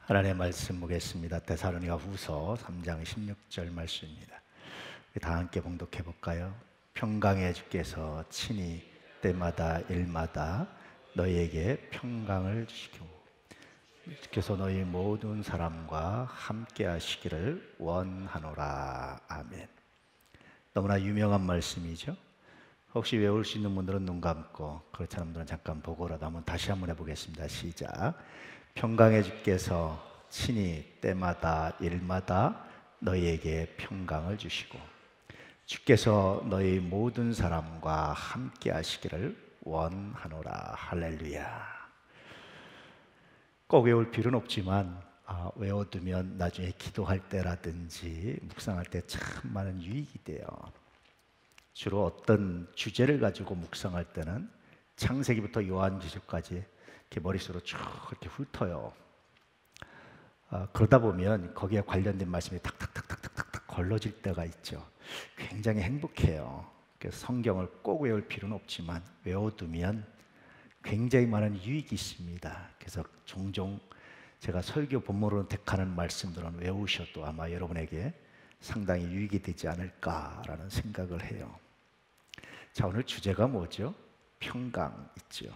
하나님의 말씀 보겠습니다. 데살로니가 후서 3장 16절 말씀입니다. 다 함께 봉독해 볼까요? 평강의 주께서 친히 때마다 일마다 너희에게 평강을 주시고 주께서 너희 모든 사람과 함께 하시기를 원하노라. 아멘. 너무나 유명한 말씀이죠. 혹시 외울 수 있는 분들은 눈 감고, 그렇지 않은 분들은 잠깐 보고라도 한번 다시 한번 해보겠습니다. 시작. 평강의 주께서 친히 때마다 일마다 너희에게 평강을 주시고 주께서 너희 모든 사람과 함께 하시기를 원하노라. 할렐루야. 꼭 외울 필요는 없지만 외워두면 나중에 기도할 때라든지 묵상할 때 참 많은 유익이 돼요. 주로 어떤 주제를 가지고 묵상할 때는 창세기부터 요한계시록까지 이렇게 머릿속으로 쭉 이렇게 훑어요. 그러다 보면 거기에 관련된 말씀이 탁탁탁탁탁탁 걸러질 때가 있죠. 굉장히 행복해요. 그래서 성경을 꼭 외울 필요는 없지만 외워두면 굉장히 많은 유익이 있습니다. 그래서 종종 제가 설교 본문으로 택하는 말씀들은 외우셔도 아마 여러분에게 상당히 유익이 되지 않을까라는 생각을 해요. 자, 오늘 주제가 뭐죠? 평강 있죠.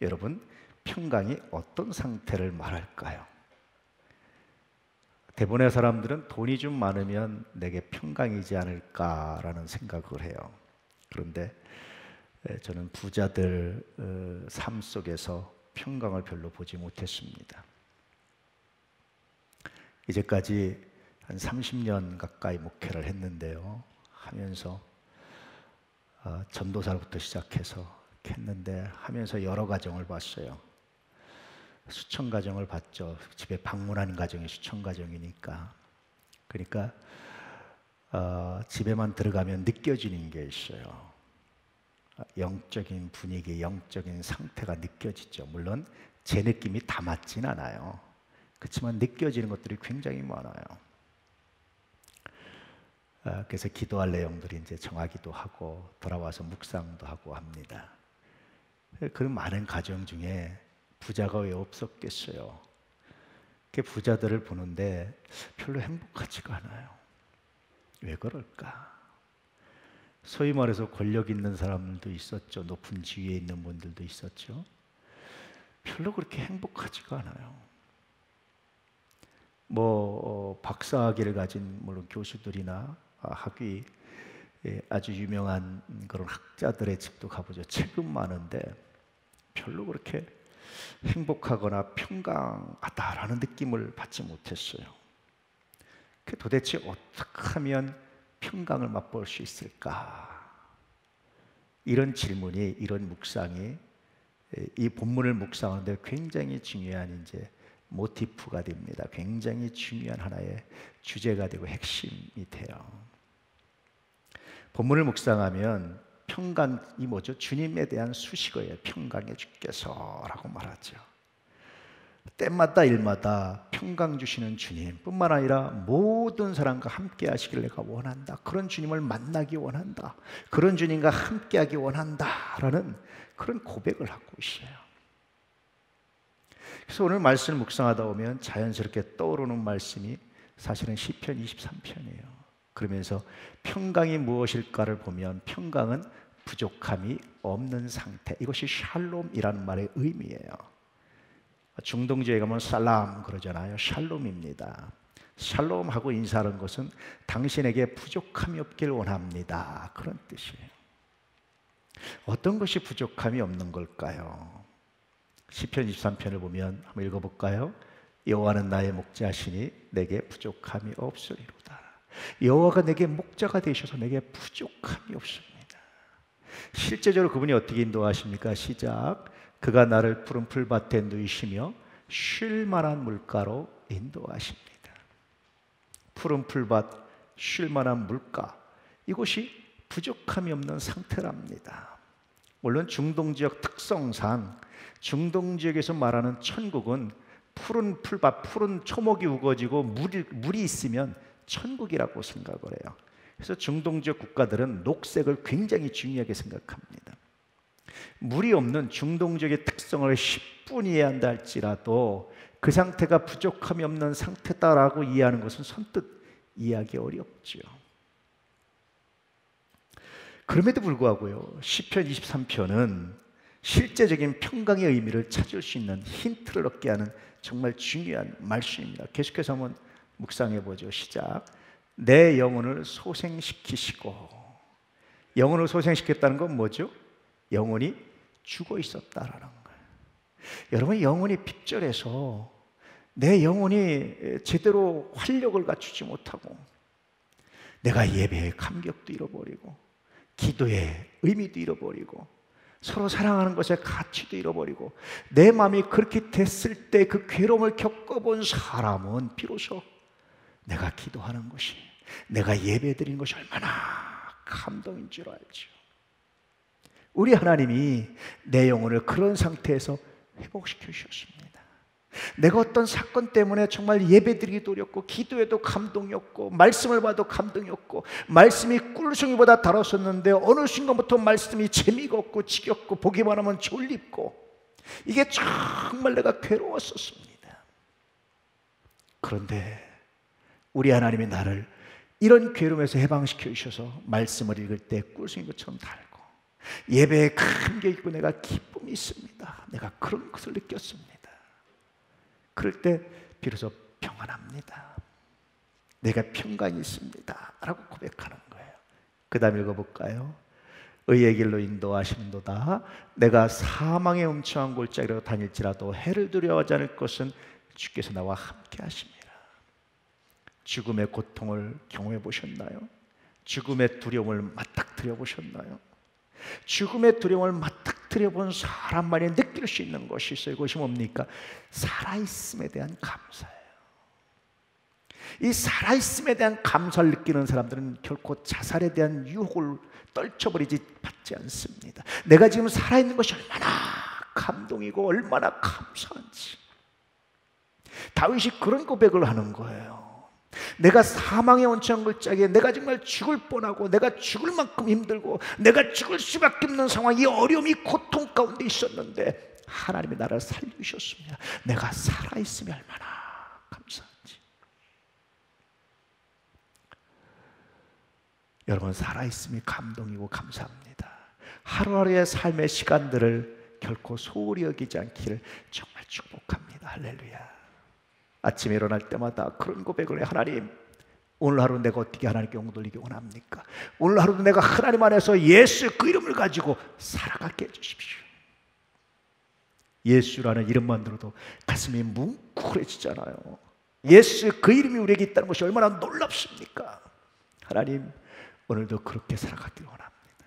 여러분, 평강이 어떤 상태를 말할까요? 대부분의 사람들은 돈이 좀 많으면 내게 평강이지 않을까라는 생각을 해요. 그런데 저는 부자들 삶 속에서 평강을 별로 보지 못했습니다. 이제까지 한 30년 가까이 목회를 했는데요. 하면서 전도사로부터 시작해서 했는데 하면서 여러 가정을 봤어요. 수천 가정을 봤죠. 집에 방문하는 가정이 수천 가정이니까. 그러니까 집에만 들어가면 느껴지는 게 있어요. 영적인 분위기, 영적인 상태가 느껴지죠. 물론 제 느낌이 다 맞진 않아요. 그렇지만 느껴지는 것들이 굉장히 많아요. 그래서 기도할 내용들이 이제 정하기도 하고 돌아와서 묵상도 하고 합니다. 그런 많은 가정 중에 부자가 왜 없었겠어요? 그 부자들을 보는데 별로 행복하지가 않아요. 왜 그럴까? 소위 말해서 권력 있는 사람들도 있었죠. 높은 지위에 있는 분들도 있었죠. 별로 그렇게 행복하지가 않아요. 박사학위를 가진 물론 교수들이나 학위 아주 유명한 그런 학자들의 집도 가보죠. 책은 많은데 별로 그렇게 행복하거나 평강하다라는 느낌을 받지 못했어요. 도대체 어떻게 하면 평강을 맛볼 수 있을까? 이런 질문이, 이런 묵상이 이 본문을 묵상하는데 굉장히 중요한 이제 모티프가 됩니다. 굉장히 중요한 하나의 주제가 되고 핵심이 돼요. 본문을 묵상하면 평강이 뭐죠? 주님에 대한 수식어예요. 평강의 주께서라고 말하죠. 때마다 일마다 평강 주시는 주님뿐만 아니라 모든 사람과 함께 하시길 내가 원한다. 그런 주님을 만나기 원한다. 그런 주님과 함께 하기 원한다라는 그런 고백을 하고 있어요. 그래서 오늘 말씀을 묵상하다 보면 자연스럽게 떠오르는 말씀이 사실은 시편 23편이에요. 그러면서 평강이 무엇일까를 보면 평강은 부족함이 없는 상태. 이것이 샬롬이라는 말의 의미예요. 중동지에 가면 살람 그러잖아요. 샬롬입니다. 샬롬하고 인사하는 것은 당신에게 부족함이 없길 원합니다. 그런 뜻이에요. 어떤 것이 부족함이 없는 걸까요? 시편 23편을 보면 한번 읽어볼까요? 여호와는 나의 목자시니 내게 부족함이 없으리로다. 여호와가 내게 목자가 되셔서 내게 부족함이 없습니다. 실제적으로 그분이 어떻게 인도하십니까? 시작. 그가 나를 푸른 풀밭에 누이시며 쉴 만한 물가로 인도하십니다. 푸른 풀밭, 쉴 만한 물가, 이것이 부족함이 없는 상태랍니다. 물론 중동지역 특성상 중동지역에서 말하는 천국은 푸른 풀밭, 푸른 초목이 우거지고 물이 있으면 천국이라고 생각을 해요. 그래서 중동지역 국가들은 녹색을 굉장히 중요하게 생각합니다. 물이 없는 중동지역의 특성을 10분 이해한다 할지라도 그 상태가 부족함이 없는 상태다라고 이해하는 것은 선뜻 이해하기 어렵죠. 그럼에도 불구하고요, 시편 23편은 실제적인 평강의 의미를 찾을 수 있는 힌트를 얻게 하는 정말 중요한 말씀입니다. 계속해서 한번 묵상해 보죠. 시작. 내 영혼을 소생시키시고. 영혼을 소생시켰다는 건 뭐죠? 영혼이 죽어 있었다라는 거예요. 여러분, 영혼이 핍절해서 내 영혼이 제대로 활력을 갖추지 못하고, 내가 예배의 감격도 잃어버리고, 기도의 의미도 잃어버리고, 서로 사랑하는 것의 가치도 잃어버리고, 내 마음이 그렇게 됐을 때 그 괴로움을 겪어본 사람은 비로소 내가 기도하는 것이, 내가 예배드린 것이 얼마나 감동인 줄 알죠. 우리 하나님이 내 영혼을 그런 상태에서 회복시켜 주셨습니다. 내가 어떤 사건 때문에 정말 예배드리기도 어렵고, 기도에도 감동이 없고, 말씀을 봐도 감동이 없고, 말씀이 꿀송이보다 달았었는데 어느 순간부터 말씀이 재미가 없고 지겹고 보기만 하면 졸립고, 이게 정말 내가 괴로웠었습니다. 그런데 우리 하나님이 나를 이런 괴로움에서 해방시켜 주셔서 말씀을 읽을 때 꿀송이 것처럼 달고, 예배에 감격이 있고 내가 기쁨이 있습니다. 내가 그런 것을 느꼈습니다. 그럴 때 비로소 평안합니다. 내가 평강이 있습니다 라고 고백하는 거예요. 그 다음 읽어볼까요? 의의 길로 인도하시는도다. 내가 사망의 음침한 골짜기로 다닐지라도 해를 두려워하지 않을 것은 주께서 나와 함께 하심이라. 죽음의 고통을 경험해 보셨나요? 죽음의 두려움을 맞닥뜨려 보셨나요? 죽음의 두려움을 맞닥뜨려 본 사람만이 느낄 수 있는 것이 있어요. 그것이 뭡니까? 살아있음에 대한 감사예요. 이 살아있음에 대한 감사를 느끼는 사람들은 결코 자살에 대한 유혹을 떨쳐버리지 받지 않습니다. 내가 지금 살아있는 것이 얼마나 감동이고 얼마나 감사한지. 다윗이 그런 고백을 하는 거예요. 내가 사망의 온천한 골짜기에 내가 정말 죽을 뻔하고, 내가 죽을 만큼 힘들고, 내가 죽을 수밖에 없는 상황, 이 어려움이 고통 가운데 있었는데 하나님이 나를 살리셨습니다. 내가 살아있음이 얼마나 감사한지. 여러분, 살아있음이 감동이고 감사합니다. 하루하루의 삶의 시간들을 결코 소홀히 여기지 않기를 정말 축복합니다. 할렐루야. 아침에 일어날 때마다 그런 고백을 해요. 하나님, 오늘 하루 내가 어떻게 하나님께 영광 돌리기 원합니까? 오늘 하루도 내가 하나님 안에서 예수의 그 이름을 가지고 살아가게 해주십시오. 예수라는 이름만 들어도 가슴이 뭉클해지잖아요. 예수의 그 이름이 우리에게 있다는 것이 얼마나 놀랍습니까? 하나님, 오늘도 그렇게 살아가기를 원합니다.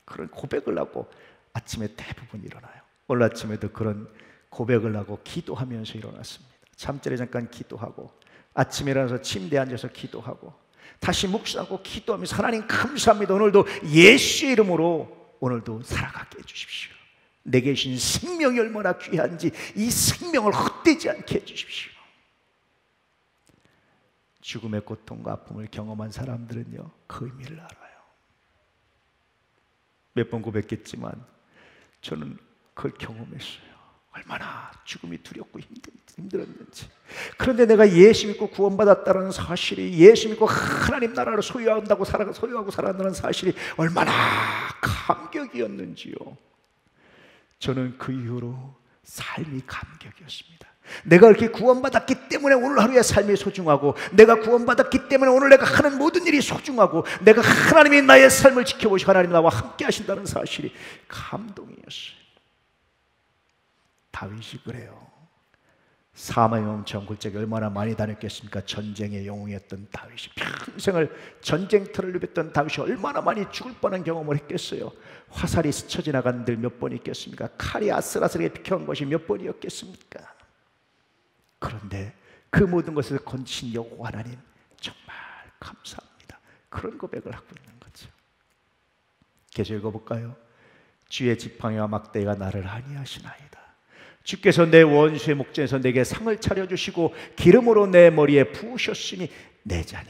그런 고백을 하고 아침에 대부분 일어나요. 오늘 아침에도 그런 고백을 하고 기도하면서 일어났습니다. 잠자리 잠깐 기도하고, 아침에 일어나서 침대에 앉아서 기도하고, 다시 묵상하고 기도하면서 하나님 감사합니다. 오늘도 예수의 이름으로 오늘도 살아가게 해주십시오. 내게 주신 생명이 얼마나 귀한지 이 생명을 헛되지 않게 해주십시오. 죽음의 고통과 아픔을 경험한 사람들은요, 그 의미를 알아요. 몇 번 고백했지만 저는 그걸 경험했어요. 얼마나 죽음이 두렵고 힘들었는지. 그런데 내가 예수 믿고 구원받았다는 사실이, 예수 믿고 하나님 나라를 소유하고 살아간다는 사실이 얼마나 감격이었는지요. 저는 그 이후로 삶이 감격이었습니다. 내가 이렇게 구원받았기 때문에 오늘 하루의 삶이 소중하고, 내가 구원받았기 때문에 오늘 내가 하는 모든 일이 소중하고, 내가 하나님이 나의 삶을 지켜보시고 하나님 나와 함께 하신다는 사실이 감동이었어요. 다윗이 그래요. 사망의 엄청 골짜기 얼마나 많이 다녔겠습니까? 전쟁의 영웅이었던 다윗이, 평생을 전쟁터를 누볐던 다윗이 얼마나 많이 죽을 뻔한 경험을 했겠어요. 화살이 스쳐 지나간 들 몇 번 있겠습니까? 칼이 아슬아슬하게 비켜온 것이 몇 번이었겠습니까? 그런데 그 모든 것을 건지신 여호와 하나님 정말 감사합니다. 그런 고백을 하고 있는 거죠. 계속 읽어볼까요? 주의 지팡이와 막대기가 나를 안위하시나이다. 주께서 내 원수의 목전에서 내게 상을 차려주시고 기름으로 내 머리에 부으셨으니 내 잔이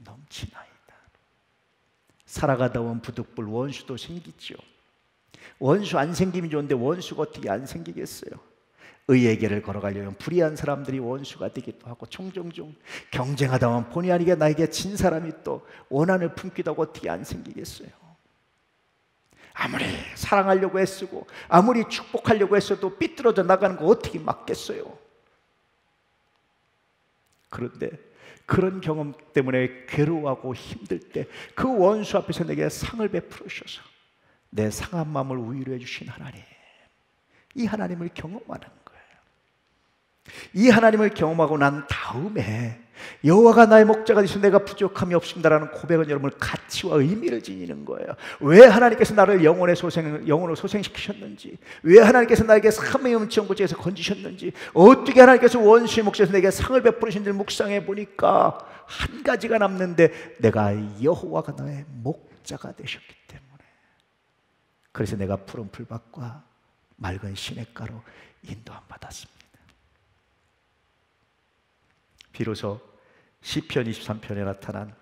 넘치나이다. 살아가다 보면 부득불 원수도 생기죠. 원수 안 생기면 좋은데 원수가 어떻게 안 생기겠어요? 의의 길을 걸어가려면 불의한 사람들이 원수가 되기도 하고, 종종 경쟁하다 보면 본의 아니게 나에게 진 사람이 또 원한을 품기도 하고 어떻게 안 생기겠어요? 아무리 사랑하려고 애쓰고 아무리 축복하려고 했어도 삐뚤어져 나가는 거 어떻게 막겠어요? 그런데 그런 경험 때문에 괴로워하고 힘들 때 그 원수 앞에서 내게 상을 베풀으셔서 내 상한 마음을 위로해 주신 하나님, 이 하나님을 경험하는 거예요. 이 하나님을 경험하고 난 다음에 여호와가 나의 목자가 되셔서 내가 부족함이 없습니다라는 고백은 여러분 가치와 의미를 지니는 거예요. 왜 하나님께서 나를 영원으로 소생시키셨는지, 왜 하나님께서 나에게 삶의 음치원고지에서 건지셨는지, 어떻게 하나님께서 원수의 목자에서 내게 상을 베푸시는지를 묵상해 보니까 한 가지가 남는데, 내가 여호와가 나의 목자가 되셨기 때문에, 그래서 내가 푸른 풀밭과 맑은 시냇가로 인도함 받았습니다. 비로소 시편 23편에 나타난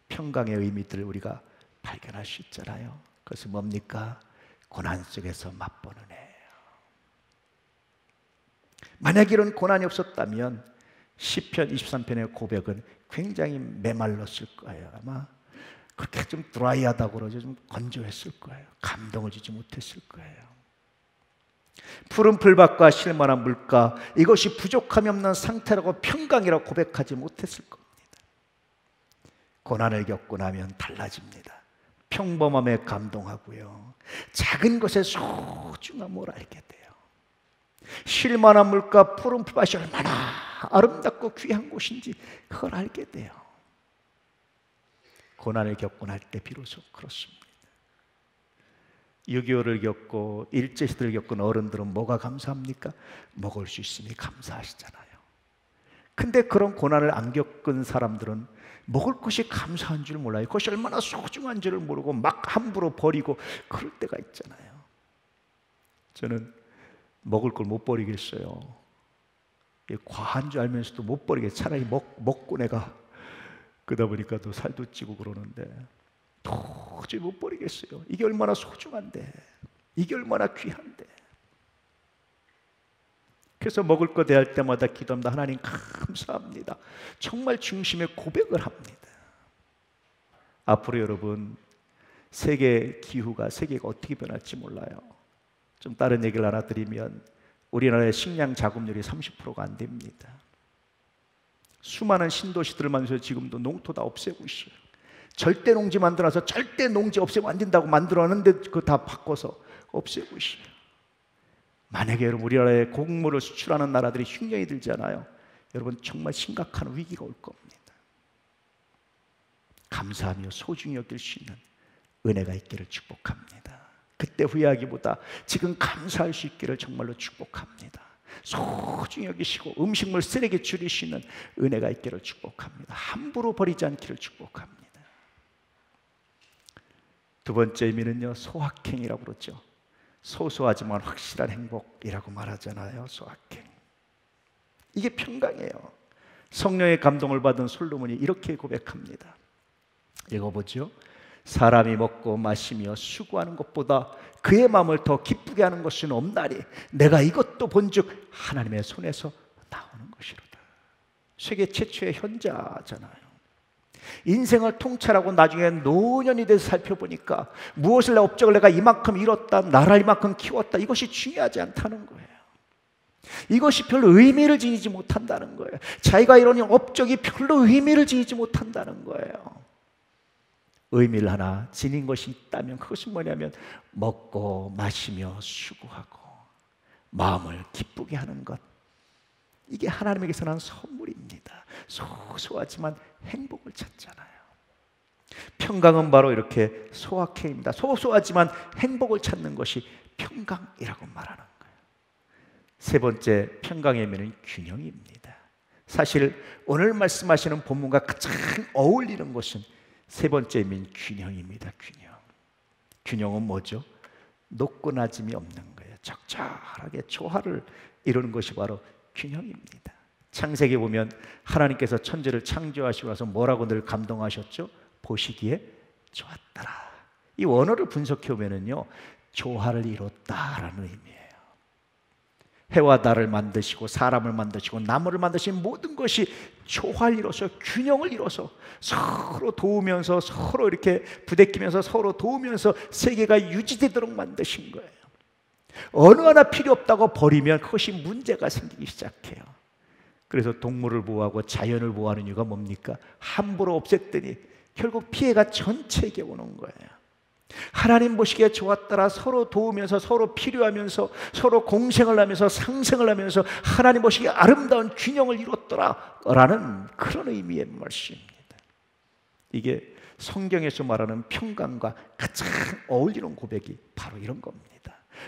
평강의 의미들을 우리가 발견할 수 있잖아요. 그것은 뭡니까? 고난 속에서 맛보는 애예요. 만약 이런 고난이 없었다면 시편 23편의 고백은 굉장히 메말랐을 거예요. 아마 그렇게 좀 드라이하다고 그러죠. 좀 건조했을 거예요. 감동을 주지 못했을 거예요. 푸른 풀밭과 쉴만한 물가, 이것이 부족함이 없는 상태라고 평강이라고 고백하지 못했을 겁니다. 고난을 겪고 나면 달라집니다. 평범함에 감동하고요, 작은 것의 소중함을 알게 돼요. 쉴만한 물가, 푸른 풀밭이 얼마나 아름답고 귀한 곳인지 그걸 알게 돼요. 고난을 겪고 날 때 비로소 그렇습니다. 6.25를 겪고 일제시대를 겪은 어른들은 뭐가 감사합니까? 먹을 수 있으니 감사하시잖아요. 근데 그런 고난을 안 겪은 사람들은 먹을 것이 감사한 줄 몰라요. 그것이 얼마나 소중한 줄을 모르고 막 함부로 버리고 그럴 때가 있잖아요. 저는 먹을 걸 못 버리겠어요. 과한 줄 알면서도 못 버리겠어요. 차라리 먹고 내가 그러다 보니까 또 살도 찌고 그러는데 도저히 못 버리겠어요. 이게 얼마나 소중한데, 이게 얼마나 귀한데. 그래서 먹을 거 대할 때마다 기도합니다. 하나님 감사합니다. 정말 중심의 고백을 합니다. 앞으로 여러분, 세계가 어떻게 변할지 몰라요. 좀 다른 얘기를 하나 드리면, 우리나라의 식량 자급률이 30%가 안 됩니다. 수많은 신도시들을 만들어서 지금도 농토 다 없애고 있어요. 절대 농지 만들어서 절대 농지 없애면 안 된다고 만들어놨는데 그거 다 바꿔서 없애고 있어요. 만약에 여러분 우리나라에 곡물을 수출하는 나라들이 흉년이 들잖아요. 여러분 정말 심각한 위기가 올 겁니다. 감사하며 소중히 여길 수 있는 은혜가 있기를 축복합니다. 그때 후회하기보다 지금 감사할 수 있기를 정말로 축복합니다. 소중히 여기시고 음식물 쓰레기 줄일 수 있는 은혜가 있기를 축복합니다. 함부로 버리지 않기를 축복합니다. 두 번째 의미는요, 소확행이라고 그러죠. 소소하지만 확실한 행복이라고 말하잖아요. 소확행. 이게 평강이에요. 성령의 감동을 받은 솔로몬이 이렇게 고백합니다. 읽어보죠. 사람이 먹고 마시며 수고하는 것보다 그의 마음을 더 기쁘게 하는 것은 없나니 내가 이것도 본즉 하나님의 손에서 나오는 것이로다. 세계 최초의 현자잖아요. 인생을 통찰하고 나중에 노년이 돼서 살펴보니까 무엇을 내 업적을 내가 이만큼 이뤘다, 나를 이만큼 키웠다, 이것이 중요하지 않다는 거예요. 이것이 별로 의미를 지니지 못한다는 거예요. 자기가 이루는 업적이 별로 의미를 지니지 못한다는 거예요. 의미를 하나 지닌 것이 있다면 그것은 뭐냐면 먹고 마시며 수고하고 마음을 기쁘게 하는 것, 이게 하나님에게서 난 선물입니다. 소소하지만 행복을 찾잖아요. 평강은 바로 이렇게 소확행입니다. 소소하지만 행복을 찾는 것이 평강이라고 말하는 거예요. 세 번째 평강의 의미는 균형입니다. 사실 오늘 말씀하시는 본문과 가장 어울리는 것은 세 번째 의미는 균형입니다. 균형은 뭐죠? 높고 낮음이 없는 거예요. 적절하게 조화를 이루는 것이 바로 균형입니다. 창세기에 보면 하나님께서 천지를 창조하시고 나서 뭐라고 늘 감동하셨죠? 보시기에 좋았더라. 이 원어를 분석해 보면은요, 조화를 이뤘다라는 의미예요. 해와 달을 만드시고 사람을 만드시고 나무를 만드신 모든 것이 조화를 이뤄서 균형을 이뤄서 서로 도우면서 서로 이렇게 부대끼면서 서로 도우면서 세계가 유지되도록 만드신 거예요. 어느 하나 필요 없다고 버리면 그것이 문제가 생기기 시작해요. 그래서 동물을 보호하고 자연을 보호하는 이유가 뭡니까? 함부로 없앴더니 결국 피해가 전체에게 오는 거예요. 하나님 보시기에 좋았더라. 서로 도우면서 서로 필요하면서 서로 공생을 하면서 상생을 하면서 하나님 보시기에 아름다운 균형을 이뤘더라 라는 그런 의미의 말씀입니다. 이게 성경에서 말하는 평강과 가장 어울리는 고백이 바로 이런 겁니다.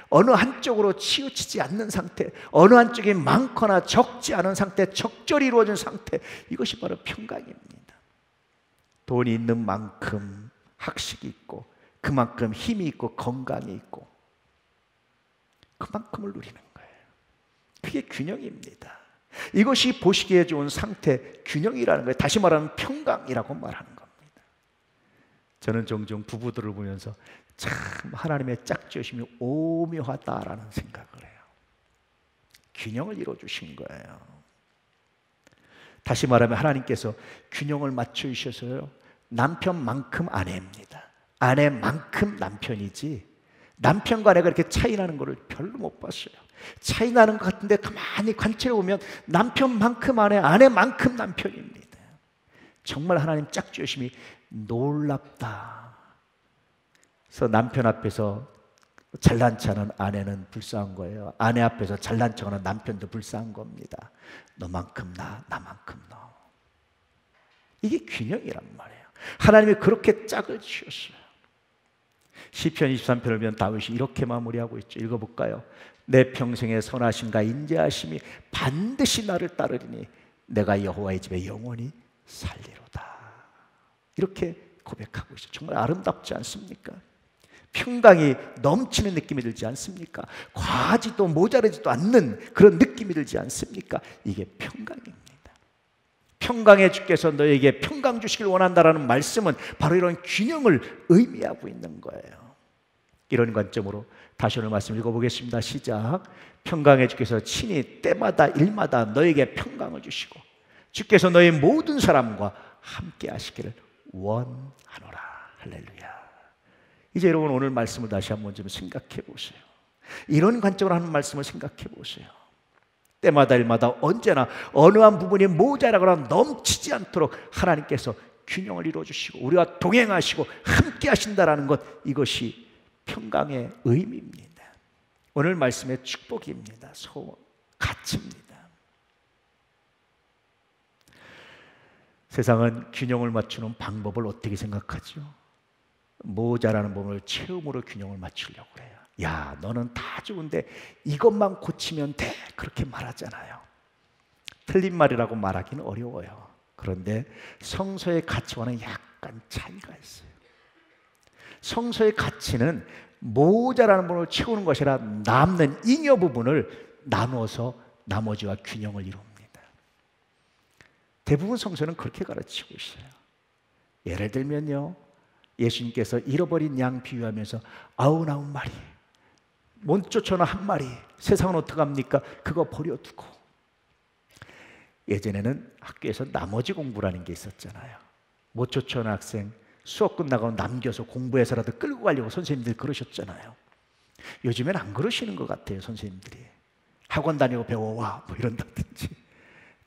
어느 한쪽으로 치우치지 않는 상태, 어느 한쪽이 많거나 적지 않은 상태, 적절히 이루어진 상태, 이것이 바로 평강입니다. 돈이 있는 만큼 학식이 있고 그만큼 힘이 있고 건강이 있고 그만큼을 누리는 거예요. 그게 균형입니다. 이것이 보시기에 좋은 상태, 균형이라는 거예요. 다시 말하면 평강이라고 말하는 겁니다. 저는 종종 부부들을 보면서 참 하나님의 짝지으심이 오묘하다라는 생각을 해요. 균형을 이루어주신 거예요. 다시 말하면 하나님께서 균형을 맞춰주셔서요, 남편만큼 아내입니다. 아내만큼 남편이지 남편과 아내가 이렇게 차이 나는 것을 별로 못 봤어요. 차이 나는 것 같은데 가만히 관찰해 보면 남편만큼 아내, 아내만큼 남편입니다. 정말 하나님 짝지으심이 놀랍다. 그래서 남편 앞에서 잘난 척하는 아내는 불쌍한 거예요. 아내 앞에서 잘난 척하는 남편도 불쌍한 겁니다. 너만큼 나, 나만큼 너. 이게 균형이란 말이에요. 하나님이 그렇게 짝을 지었어요. 시편 23편을 보면 다윗이 이렇게 마무리하고 있죠. 읽어볼까요? 내 평생의 선하심과 인자하심이 반드시 나를 따르리니 내가 여호와의 집에 영원히 살리로다. 이렇게 고백하고 있어요. 정말 아름답지 않습니까? 평강이 넘치는 느낌이 들지 않습니까? 과하지도 모자라지도 않는 그런 느낌이 들지 않습니까? 이게 평강입니다. 평강의 주께서 너에게 평강 주시길 원한다라는 말씀은 바로 이런 균형을 의미하고 있는 거예요. 이런 관점으로 다시 오늘 말씀 읽어보겠습니다. 시작. 평강의 주께서 친히 때마다 일마다 너에게 평강을 주시고 주께서 너의 모든 사람과 함께 하시기를 원하노라. 할렐루야. 이제 여러분 오늘 말씀을 다시 한번 좀 생각해 보세요. 이런 관점으로 하는 말씀을 생각해 보세요. 때마다 일마다 언제나 어느 한 부분이 모자라거나 넘치지 않도록 하나님께서 균형을 이루어주시고 우리와 동행하시고 함께 하신다라는 것, 이것이 평강의 의미입니다. 오늘 말씀의 축복입니다. 가치입니다. 세상은 균형을 맞추는 방법을 어떻게 생각하죠? 모자라는 부분을 채움으로 균형을 맞추려고 해요. 야, 너는 다 좋은데 이것만 고치면 돼, 그렇게 말하잖아요. 틀린 말이라고 말하기는 어려워요. 그런데 성서의 가치와는 약간 차이가 있어요. 성서의 가치는 모자라는 부분을 채우는 것이 아니라 남는 잉여 부분을 나누어서 나머지와 균형을 이룹니다. 대부분 성서는 그렇게 가르치고 있어요. 예를 들면요, 예수님께서 잃어버린 양 비유하면서 99마리, 못 쫓아오는 한 마리, 세상은 어떡합니까? 그거 버려두고. 예전에는 학교에서 나머지 공부라는 게 있었잖아요. 못 쫓아오는 학생 수업 끝나고 남겨서 공부해서라도 끌고 가려고 선생님들이 그러셨잖아요. 요즘엔 안 그러시는 것 같아요. 선생님들이 학원 다니고 배워와 뭐 이런다든지.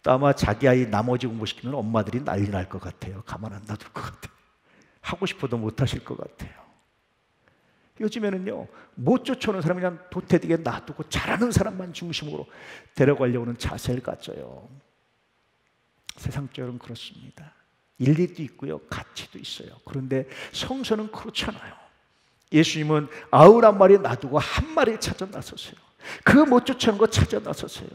또 아마 자기 아이 나머지 공부시키면 엄마들이 난리 날 것 같아요. 가만 안 놔둘 것 같아요. 하고 싶어도 못 하실 것 같아요. 요즘에는요, 못 쫓아오는 사람이 그냥 도태되게 놔두고 잘하는 사람만 중심으로 데려가려는 자세를 가져요. 세상적으로는 그렇습니다. 일리도 있고요, 가치도 있어요. 그런데 성서는 그렇잖아요. 예수님은 99마리 놔두고 한 마리를 찾아 나섰어요. 그 못 쫓아오는 거 찾아 나섰어요.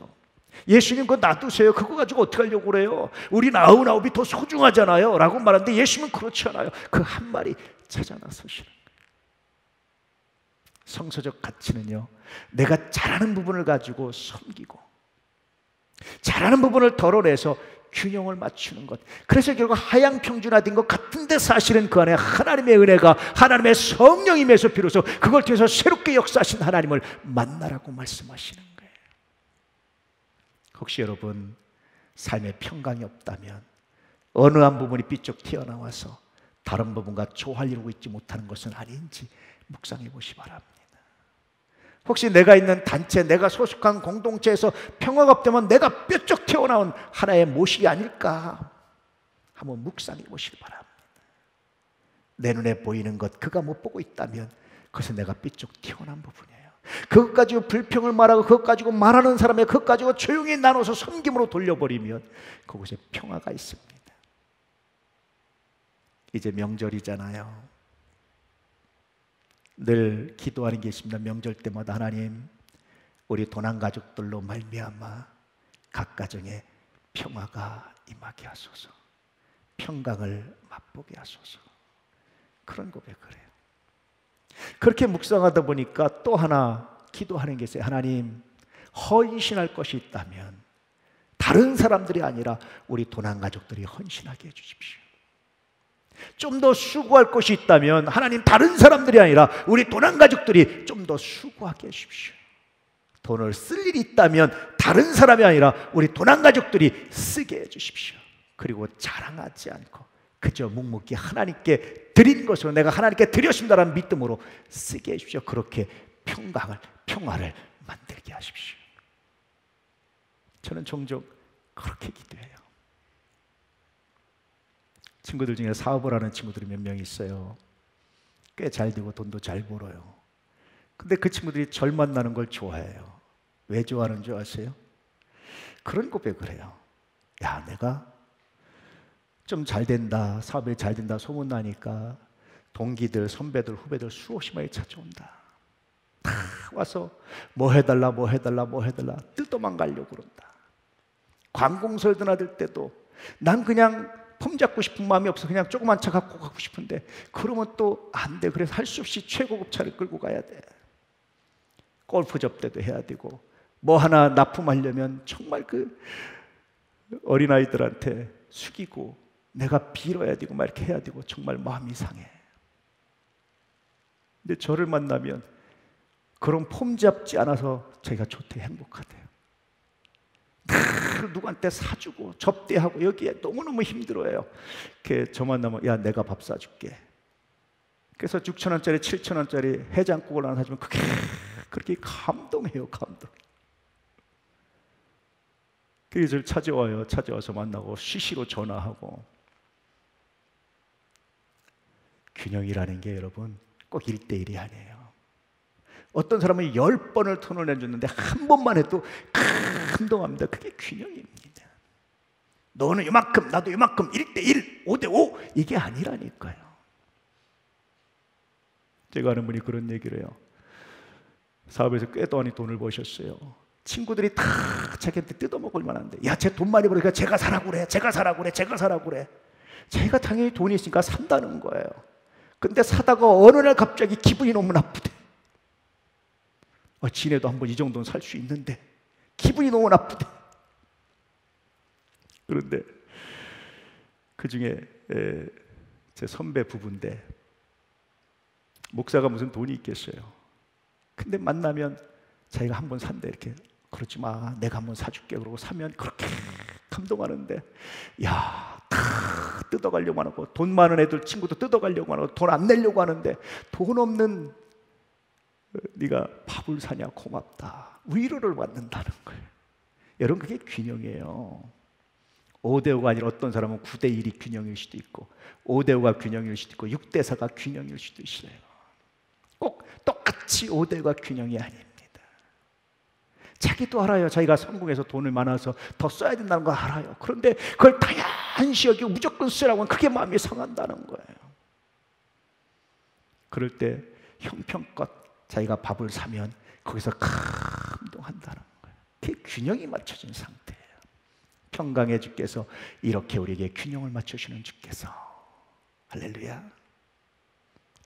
예수님 그거 놔두세요. 그거 가지고 어떻게 하려고 그래요? 우린 99이 더 소중하잖아요 라고 말하는데 예수님은 그렇지 않아요. 그 한 마리 찾아 나서시는 거예요. 성서적 가치는요, 내가 잘하는 부분을 가지고 섬기고 잘하는 부분을 덜어내서 균형을 맞추는 것. 그래서 결국 하향평준화된 것 같은데 사실은 그 안에 하나님의 은혜가, 하나님의 성령임에서 비로소 그걸 통해서 새롭게 역사하신 하나님을 만나라고 말씀하시는 거예요. 혹시 여러분 삶에 평강이 없다면 어느 한 부분이 삐쩍 튀어나와서 다른 부분과 조화를 이루고 있지 못하는 것은 아닌지 묵상해 보시 바랍니다. 혹시 내가 있는 단체, 내가 소속한 공동체에서 평화가 없다면 내가 뾰쩍 튀어나온 하나의 모식이 아닐까 한번 묵상해 보시기 바랍니다. 내 눈에 보이는 것, 그가 못 보고 있다면 그것은 내가 삐쩍 튀어나온 부분이에요. 그것 가지고 불평을 말하고 그것 가지고 말하는 사람의 그것 가지고 조용히 나눠서 섬김으로 돌려버리면 그곳에 평화가 있습니다. 이제 명절이잖아요. 늘 기도하는 게 있습니다. 명절 때마다 하나님, 우리 도난 가족들로 말미암아 각 가정에 평화가 임하게 하소서, 평강을 맛보게 하소서. 그런 고백을 해요. 그렇게 묵상하다 보니까 또 하나 기도하는 게 있어요. 하나님, 헌신할 것이 있다면 다른 사람들이 아니라 우리 도난 가족들이 헌신하게 해주십시오. 좀 더 수고할 것이 있다면 하나님, 다른 사람들이 아니라 우리 도난 가족들이 좀 더 수고하게 해주십시오. 돈을 쓸 일이 있다면 다른 사람이 아니라 우리 도난 가족들이 쓰게 해주십시오. 그리고 자랑하지 않고 그저 묵묵히 하나님께 드린 것으로 내가 하나님께 드렸습니다라는 믿음으로 쓰게 해주십시오. 그렇게 평화를 만들게 하십시오. 저는 종종 그렇게 기도해요. 친구들 중에 사업을 하는 친구들이 몇 명 있어요. 꽤 잘 되고 돈도 잘 벌어요. 근데 그 친구들이 절 만나는 걸 좋아해요. 왜 좋아하는 줄 아세요? 그런 고백을 해요. 야, 내가 좀 잘 된다, 사업이 잘 된다 소문나니까 동기들, 선배들, 후배들 수없이 많이 찾아온다. 다 와서 뭐 해달라 뜯어만 가려고 그런다. 관공서를 드나들 때도 난 그냥 폼 잡고 싶은 마음이 없어. 그냥 조그만 차 갖고 가고 싶은데 그러면 또 안 돼. 그래서 할 수 없이 최고급 차를 끌고 가야 돼. 골프 접대도 해야 되고 뭐 하나 납품하려면 정말 그 어린아이들한테 숙이고 내가 빌어야 되고 막 이렇게 해야 되고 정말 마음이 상해. 근데 저를 만나면 그런 폼 잡지 않아서 제가 좋대, 행복하대요. 누구한테 사주고 접대하고 여기에 너무너무 힘들어요. 저 만나면 야, 내가 밥 사줄게. 그래서 6,000원짜리 7,000원짜리 해장국을 하나 사주면 그렇게 감동해요. 감동. 그래서 저를 찾아와요. 찾아와서 만나고 시시로 전화하고. 균형이라는 게 여러분 꼭 1대1이 아니에요. 어떤 사람은 10번을 톤을 내줬는데 한 번만 해도 감동합니다. 그게 균형입니다. 너는 이만큼 나도 이만큼 1대1 5대5 이게 아니라니까요. 제가 아는 분이 그런 얘기를 해요. 사업에서 꽤 많이 돈을 버셨어요. 친구들이 다 자기한테 뜯어먹을 만한데 야, 쟤 돈 많이 벌으니까 제가 사라고 그래. 제가 사라고 그래. 제가 당연히 돈이 있으니까 산다는 거예요. 근데 사다가 어느 날 갑자기 기분이 너무 나쁘대. 지네도 한번 이 정도는 살 수 있는데 기분이 너무 나쁘대. 그런데 그 중에 제 선배 부부인데 목사가 무슨 돈이 있겠어요. 근데 만나면 자기가 한번 산대. 이렇게 그러지 마, 내가 한번 사줄게. 그러고 사면 그렇게 감동하는데 야, 다 뜯어가려고 하고 돈 많은 애들 친구도 뜯어가려고 하고 돈 안 내려고 하는데 돈 없는 네가 밥을 사냐, 고맙다. 위로를 받는다는 거예요. 여러분, 그게 균형이에요. 5대5가 아니라 어떤 사람은 9대1이 균형일 수도 있고 5대5가 균형일 수도 있고 6대4가 균형일 수도 있어요. 꼭 똑같이 5대5가 균형이 아닙니다. 자기도 알아요. 자기가 성공해서 돈을 많아서 더 써야 된다는 거 알아요. 그런데 그걸 당연시 여기고 무조건 쓰라고 하면 그게 마음이 상한다는 거예요. 그럴 때 형편껏 자기가 밥을 사면 거기서 감동한다는 거예요. 그게 균형이 맞춰진 상태예요. 평강의 주께서 이렇게 우리에게 균형을 맞추시는 주께서. 할렐루야.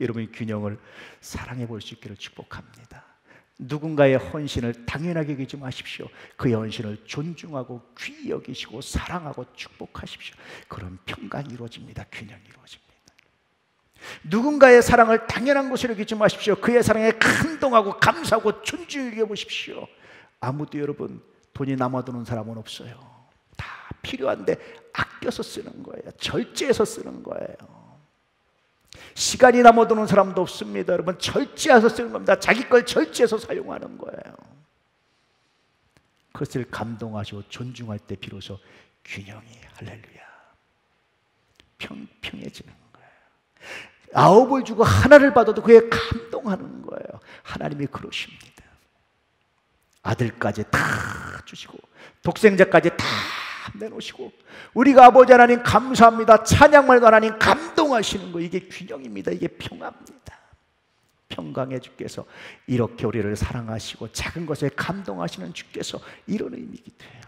여러분이 균형을 사랑해 볼 수 있기를 축복합니다. 누군가의 헌신을 당연하게 여기지 마십시오. 그의 헌신을 존중하고 귀히 여기시고 사랑하고 축복하십시오. 그런 평강이 이루어집니다. 균형이 이루어집니다. 누군가의 사랑을 당연한 것으로 여기지 마십시오. 그의 사랑에 감동하고 감사하고 존중을 여겨보십시오. 아무도 여러분 돈이 남아도는 사람은 없어요. 다 필요한데 아껴서 쓰는 거예요. 절제해서 쓰는 거예요. 시간이 남아도는 사람도 없습니다. 여러분, 절제해서 쓰는 겁니다. 자기 걸 절제해서 사용하는 거예요. 그것을 감동하시고 존중할 때 비로소 균형이, 할렐루야, 평평해지는 거예요. 아홉을 주고 하나를 받아도 그에 감동하는 거예요. 하나님이 그러십니다. 아들까지 다 주시고 독생자까지 다 내놓으시고, 우리가 아버지 하나님 감사합니다, 찬양만 해도 하나님 감동하시는 거, 이게 균형입니다. 이게 평화입니다. 평강의 주께서 이렇게 우리를 사랑하시고 작은 것에 감동하시는 주께서 이런 의미이기도 해요.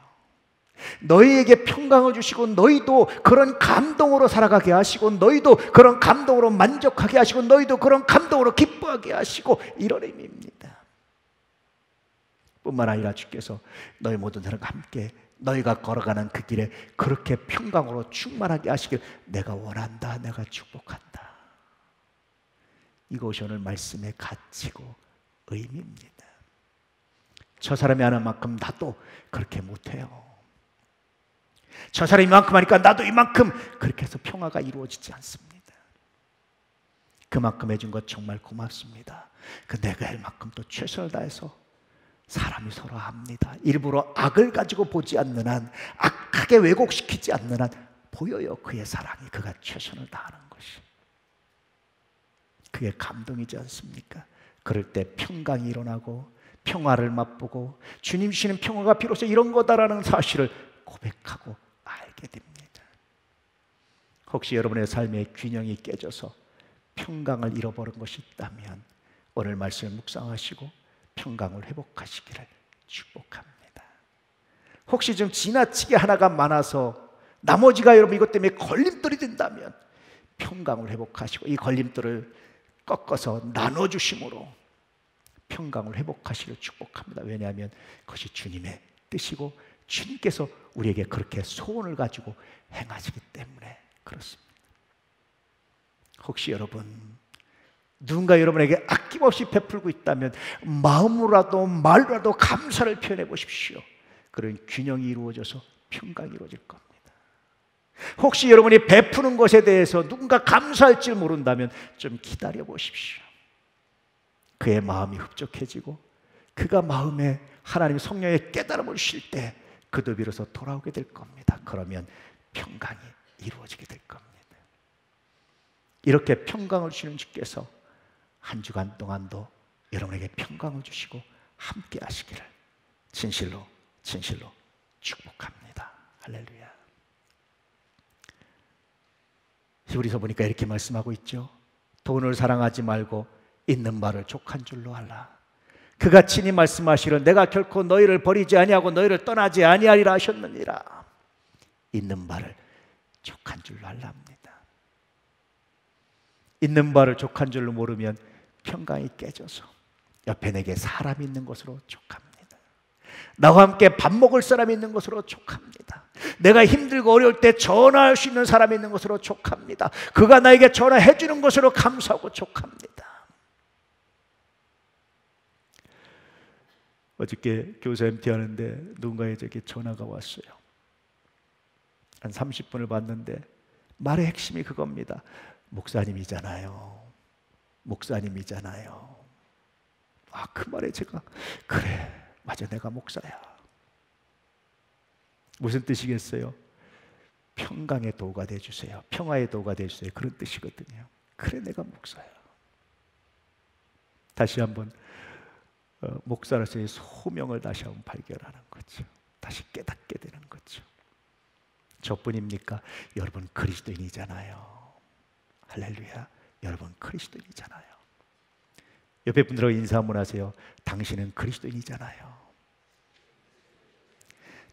너희에게 평강을 주시고 너희도 그런 감동으로 살아가게 하시고 너희도 그런 감동으로 만족하게 하시고 너희도 그런 감동으로 기뻐하게 하시고, 이런 의미입니다. 뿐만 아니라 주께서 너희 모든 사람과 함께 너희가 걸어가는 그 길에 그렇게 평강으로 충만하게 하시길 내가 원한다, 내가 축복한다. 이것이 오늘 말씀의 가치고 의미입니다. 저 사람이 하는 만큼 나도 그렇게 못해요. 저 사람이 이만큼 하니까 나도 이만큼, 그렇게 해서 평화가 이루어지지 않습니다. 그만큼 해준 것 정말 고맙습니다. 그 내가 할 만큼 또 최선을 다해서, 사람이 서로 합니다. 일부러 악을 가지고 보지 않는 한, 악하게 왜곡시키지 않는 한 보여요. 그의 사랑이, 그가 최선을 다하는 것이. 그게 감동이지 않습니까? 그럴 때 평강이 일어나고 평화를 맛보고 주님 주시는 평화가 비로소 이런 거다라는 사실을 고백하고 알게 됩니다. 혹시 여러분의 삶의 균형이 깨져서 평강을 잃어버린 것이 있다면 오늘 말씀을 묵상하시고 평강을 회복하시기를 축복합니다. 혹시 좀 지나치게 하나가 많아서 나머지가 여러분 이것 때문에 걸림돌이 된다면 평강을 회복하시고 이 걸림돌을 꺾어서 나눠주심으로 평강을 회복하시기를 축복합니다. 왜냐하면 그것이 주님의 뜻이고 주님께서 우리에게 그렇게 소원을 가지고 행하시기 때문에 그렇습니다. 혹시 여러분 누군가 여러분에게 아낌없이 베풀고 있다면 마음으로라도 말로라도 감사를 표현해 보십시오. 그런 균형이 이루어져서 평강이 이루어질 겁니다. 혹시 여러분이 베푸는 것에 대해서 누군가 감사할 줄 모른다면 좀 기다려 보십시오. 그의 마음이 흡족해지고 그가 마음에 하나님 성령의 깨달음을 주실 때 그도 비로소 돌아오게 될 겁니다. 그러면 평강이 이루어지게 될 겁니다. 이렇게 평강을 주시는 주께서 한 주간 동안도 여러분에게 평강을 주시고 함께 하시기를 진실로 진실로 축복합니다. 할렐루야. 히브리서 보니까 이렇게 말씀하고 있죠. 돈을 사랑하지 말고 있는 바를 족한 줄로 알라. 그가 친히 말씀하시기를 내가 결코 너희를 버리지 아니하고 너희를 떠나지 아니하리라 하셨느니라. 있는 바를 족한 줄로 알라 합니다. 있는 바를 족한 줄로 모르면 평강이 깨져서 옆에 내게 사람이 있는 것으로 족합니다. 나와 함께 밥 먹을 사람이 있는 것으로 족합니다. 내가 힘들고 어려울 때 전화할 수 있는 사람이 있는 것으로 족합니다. 그가 나에게 전화해 주는 것으로 감사하고 족합니다. 어저께 교사 MT 하는데 누군가에게 전화가 왔어요. 한 30분을 받는데 말의 핵심이 그겁니다. 목사님이잖아요. 목사님이잖아요. 아, 그 말에 제가 그래, 맞아, 내가 목사야. 무슨 뜻이겠어요? 평강의 도가 되어주세요. 평화의 도가 되어주세요. 그런 뜻이거든요. 그래, 내가 목사야. 다시 한번 목사로서의 소명을 다시 한번 발견하는 거죠. 다시 깨닫게 되는 거죠. 저뿐입니까? 여러분 그리스도인이잖아요. 할렐루야. 여러분 그리스도인이잖아요. 옆에 분들하고 인사 한번 하세요. 당신은 그리스도인이잖아요.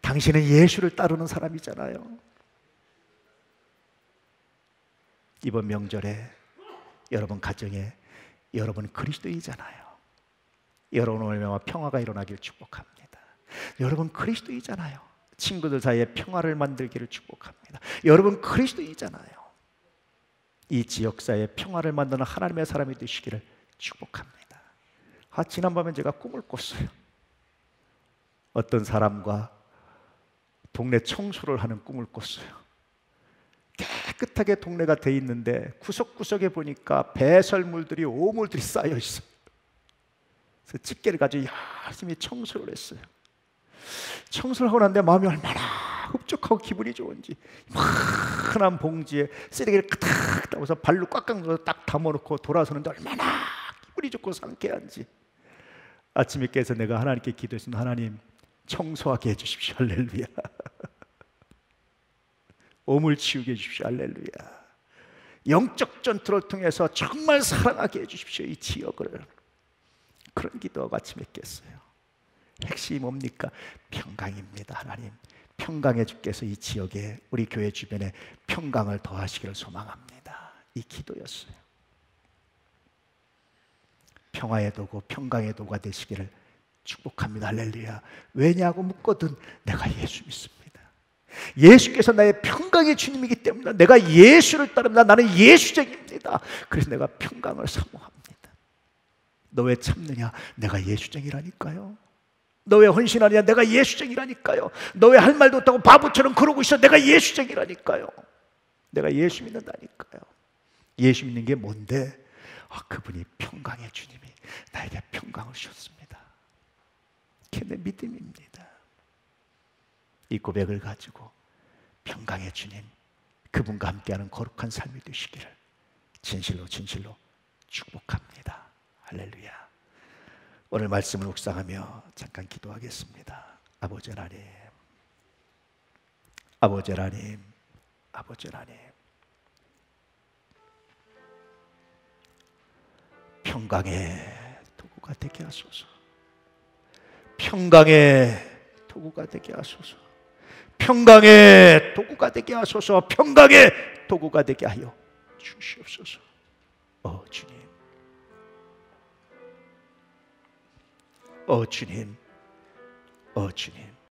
당신은 예수를 따르는 사람이잖아요. 이번 명절에 여러분 가정에 여러분 그리스도인이잖아요. 여러분 오늘과 평화가 일어나기를 축복합니다. 여러분 그리스도인이잖아요. 친구들 사이에 평화를 만들기를 축복합니다. 여러분 그리스도인이잖아요. 이 지역사회에 평화를 만드는 하나님의 사람이 되시기를 축복합니다. 지난밤에 제가 꿈을 꿨어요. 어떤 사람과 동네 청소를 하는 꿈을 꿨어요. 깨끗하게 동네가 돼 있는데 구석구석에 보니까 배설물들이, 오물들이 쌓여 있어요. 그래서 집게를 가지고 열심히 청소를 했어요. 청소를 하고 났는데 마음이 얼마나 흡족하고 기분이 좋은지, 이만한 봉지에 쓰레기를 탁 따서 발로 꽉꽉 눌러서 딱 담아놓고 돌아서는데 얼마나 기분이 좋고 상쾌한지. 아침에 깨서 내가 하나님께 기도했습니다. 하나님, 청소하게 해주십시오. 할렐루야. 오물 치우게 해주십시오. 할렐루야. 영적 전투를 통해서 정말 사랑하게 해주십시오. 이 지역을. 그런 기도하고 아침에 깼어요. 핵심이 뭡니까? 평강입니다. 하나님, 평강의 주께서 이 지역에, 우리 교회 주변에 평강을 더하시기를 소망합니다. 이 기도였어요. 평화의 도구, 평강의 도구가 되시기를 축복합니다. 할렐루야. 왜냐고 묻거든 내가 예수 믿습니다. 예수께서 나의 평강의 주님이기 때문에 내가 예수를 따릅니다. 나는 예수쟁입니다. 그래서 내가 평강을 사모합니다. 너 왜 참느냐? 내가 예수쟁이라니까요. 너 왜 헌신하느냐? 내가 예수쟁이라니까요. 너 왜 할 말도 없다고 바보처럼 그러고 있어? 내가 예수쟁이라니까요. 내가 예수 믿는다니까요. 예수 믿는 게 뭔데? 그분이 평강의 주님이 나에게 평강을 주셨습니다. 그게 내 믿음입니다. 이 고백을 가지고 평강의 주님, 그분과 함께하는 거룩한 삶이 되시기를 진실로 진실로 축복합니다. 할렐루야. 오늘 말씀을 묵상하며 잠깐 기도하겠습니다. 아버지 하나님, 아버지 하나님, 아버지 하나님, 평강의 도구가 되게 하소서. 평강의 도구가 되게 하소서. 평강의 도구가 되게 하소서. 평강의 도구가 되게 하여 주시옵소서. 주님, 주님, 주님.